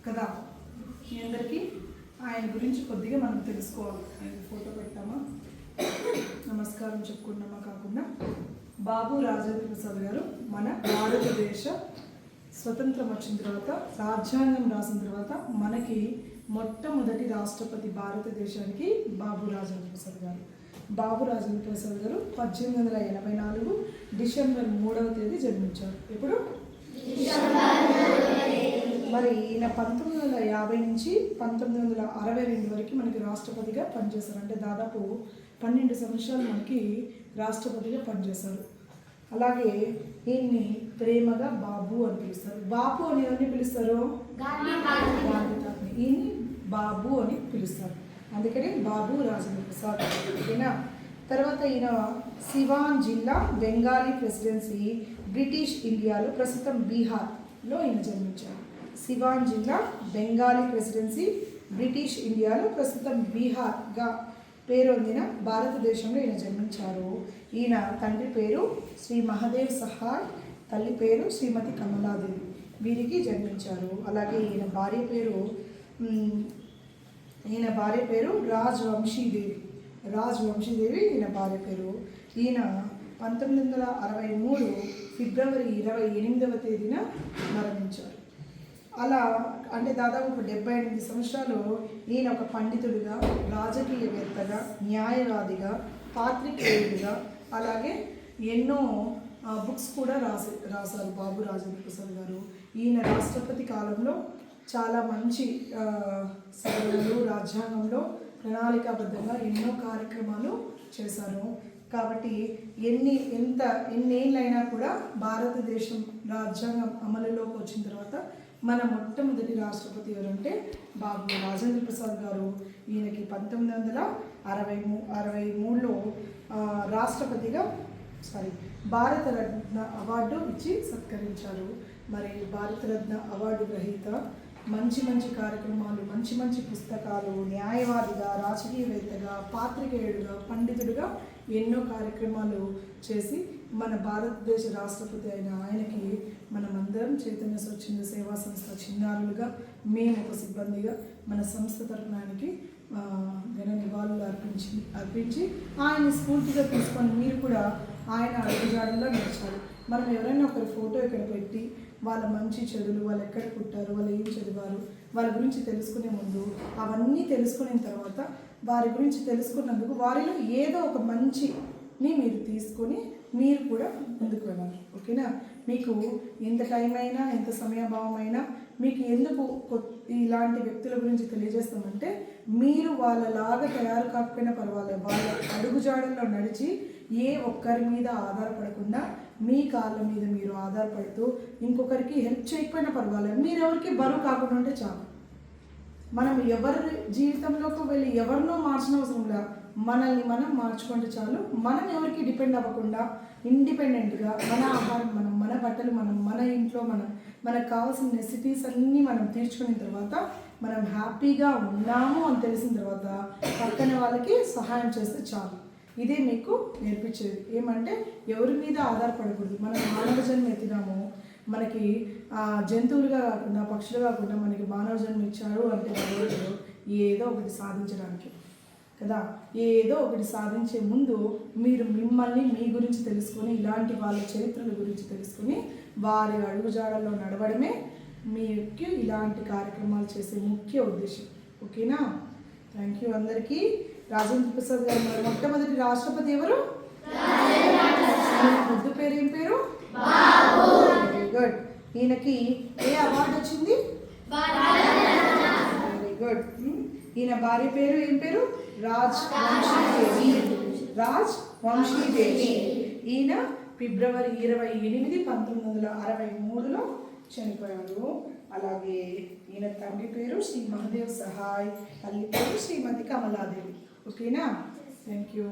కదా. మీ అందరికీ ఆయన గురించి కొద్దిగా మనం తెలుసుకోవాలి. ఆయన ఫోటో పెట్టామా, నమస్కారం చెప్పుకున్నామా కాకుండా బాబు రాజేంద్ర ప్రసాద్ గారు మన భారతదేశ స్వతంత్రం వచ్చిన తర్వాత రాజ్యాంగం రాసిన తర్వాత మనకి మొట్టమొదటి రాష్ట్రపతి భారతదేశానికి బాబు రాజేంద్ర ప్రసాద్ గారు. బాబు రాజేంద్ర ప్రసాద్ గారు 1884 డిసెంబర్ 3వ తేదీ జన్మించారు. ఎప్పుడు? మరి ఈయన 1950 నుంచి 1962 వరకు మనకి రాష్ట్రపతిగా పనిచేశారు. అంటే దాదాపు 12 సంవత్సరాలు మనకి రాష్ట్రపతిగా పనిచేశారు. అలాగే ఈయన్ని ప్రేమగా బాబు అని పిలుస్తారు. బాబు అని ఎవరిని పిలుస్తారు? గాంధీ. ఈయన్ని బాబు అని పిలుస్తారు. అందుకని బాబు రాజేంద్ర ప్రసాద్. ఓకేనా. తర్వాత ఈయన సివాన్ జిల్లా బెంగాలీ ప్రెసిడెన్సీ బ్రిటిష్ ఇండియాలో, ప్రస్తుతం బీహార్లో ఈయన జన్మించారు. సివాన్ జిల్లా బెంగాలీ ప్రెసిడెన్సీ బ్రిటిష్ ఇండియాలో, ప్రస్తుతం బీహార్గా పేరొందిన భారతదేశంలో ఈయన జన్మించారు. ఈయన తండ్రి పేరు శ్రీ మహదేవ్ సహాయ్, తల్లి పేరు శ్రీమతి కమలాదేవి. వీరికి జన్మించారు. అలాగే ఈయన భార్య పేరు రాజ్వంశీదేవి ఈయన భార్య పేరు. ఈయన 1963 ఫిబ్రవరి 28వ తేదీన మరణించారు. అలా అంటే దాదాపు 78 సంవత్సరాలు ఈయన ఒక పండితుడిగా, రాజకీయవేత్తగా, న్యాయవాదిగా, పాత్రికేయుడిగా, అలాగే ఎన్నో బుక్స్ కూడా రాశారు బాబు రాజేంద్ర ప్రసాద్ గారు. ఈయన రాష్ట్రపతి కాలంలో చాలా మంచి సభలు, రాజ్యాంగంలో ప్రణాళికాబద్ధంగా ఎన్నో కార్యక్రమాలు చేశారు. కాబట్టి ఎన్నేళ్ళైనా కూడా భారతదేశం రాజ్యాంగం అమలులోకి వచ్చిన తర్వాత మన మొట్టమొదటి రాష్ట్రపతి ఎవరంటే బాబు రాజేంద్ర ప్రసాద్ గారు. ఈయనకి 1963లో రాష్ట్రపతిగా భారతరత్న అవార్డు ఇచ్చి సత్కరించారు. మరి భారతరత్న అవార్డు గ్రహీత, మంచి కార్యక్రమాలు, మంచి పుస్తకాలు, న్యాయవాదిగా, రాజకీయవేత్తగా, పాత్రికేయుడిగా, పండితుడిగా ఎన్నో కార్యక్రమాలు చేసి మన భారతదేశ రాష్ట్రపతి అయిన ఆయనకి మనమందరం చైతన్య స్వచ్ఛంద సేవా సంస్థ చిన్నారులుగా, మేము ఒక సిబ్బందిగా మన సంస్థ తరఫున ఆయనకి ఘన నివాళులు అర్పించి ఆయన స్ఫూర్తిగా తీసుకొని మీరు కూడా ఆయన అడుగుజాడల్లో నడిచారు. మనం ఎవరైనా ఒకరి ఫోటో ఇక్కడ పెట్టి వాళ్ళ మంచి చెడులు, వాళ్ళు ఎక్కడ పుట్టారు, వాళ్ళు ఏం చదివారు, వాళ్ళ గురించి తెలుసుకునే ముందు అవన్నీ తెలుసుకున్న తర్వాత వారి గురించి తెలుసుకున్నందుకు వారిలో ఏదో ఒక మంచిని మీరు తీసుకొని మీరు కూడా ముందుకు వెళ్ళాలి. ఓకేనా. మీకు ఎంత టైం అయినా, ఎంత సమయభావం అయినా మీకు ఎందుకు ఇలాంటి వ్యక్తుల గురించి తెలియజేస్తామంటే, మీరు వాళ్ళలాగా తయారు కాకపోయినా పర్వాలేదు, వాళ్ళ అడుగుజాడల్లో నడిచి ఏ ఒక్కరి మీద ఆధారపడకుండా మీ కాళ్ళ మీద మీరు ఆధారపడుతూ ఇంకొకరికి హెల్ప్ చేయకపోయినా పర్వాలేదు, మీరు ఎవరికి బరువు కాకుండా ఉంటే చాలు. మనం ఎవరి జీవితంలోకి వెళ్ళి ఎవరినో మార్చిన అవసరం లేదు, మనల్ని మనం మార్చుకుంటే చాలు. మనం ఎవరికి డిపెండ్ అవ్వకుండా ఇండిపెండెంట్గా మన ఆహారం మనం, మన బట్టలు మనం, మన ఇంట్లో మనకు కావాల్సిన నెసిటీస్ అన్నీ మనం తీర్చుకున్న తర్వాత మనం హ్యాపీగా ఉన్నాము అని తెలిసిన తర్వాత పక్కన వాళ్ళకి సహాయం చేస్తే చాలు. ఇదే మీకు నేర్పించేది. ఏమంటే ఎవరి మీద ఆధారపడకూడదు. మనం మానవ జన్మ ఎత్తినాము, మనకి జంతువులుగా కాకుండా, పక్షులు కాకుండా మనకి మానవ జన్మ ఇచ్చారు అంటే ఏదో ఒకటి సాధించడానికి కదా. ఏదో ఒకటి సాధించే ముందు మీరు మిమ్మల్ని, మీ గురించి తెలుసుకొని, ఇలాంటి వాళ్ళ చరిత్రల గురించి తెలుసుకొని వారి అడుగుజాడల్లో నడవడమే మీకు ఇలాంటి కార్యక్రమాలు చేసే ముఖ్య ఉద్దేశం. ఓకేనా. థ్యాంక్ యూ అందరికీ. రాజేంద్ర ప్రసాద్ గారు మన మొట్టమొదటి రాష్ట్రపతి ఎవరు? ముద్దు పేరు ఏం పేరు? Very good. ఈయనకి ఏ అవార్డు వచ్చింది? Very good. ఈయన భార్య పేరు ఏం పేరు? రాజ్వంశీదేవి. ఈయన ఫిబ్రవరి 28, 1963లో చనిపోయారు. అలాగే ఈయన తండ్రి పేరు శ్రీ మహదేవ్ సహాయ్, తల్లి పేరు శ్రీమతి కమలాదేవి. ఓకేనా. Thank you.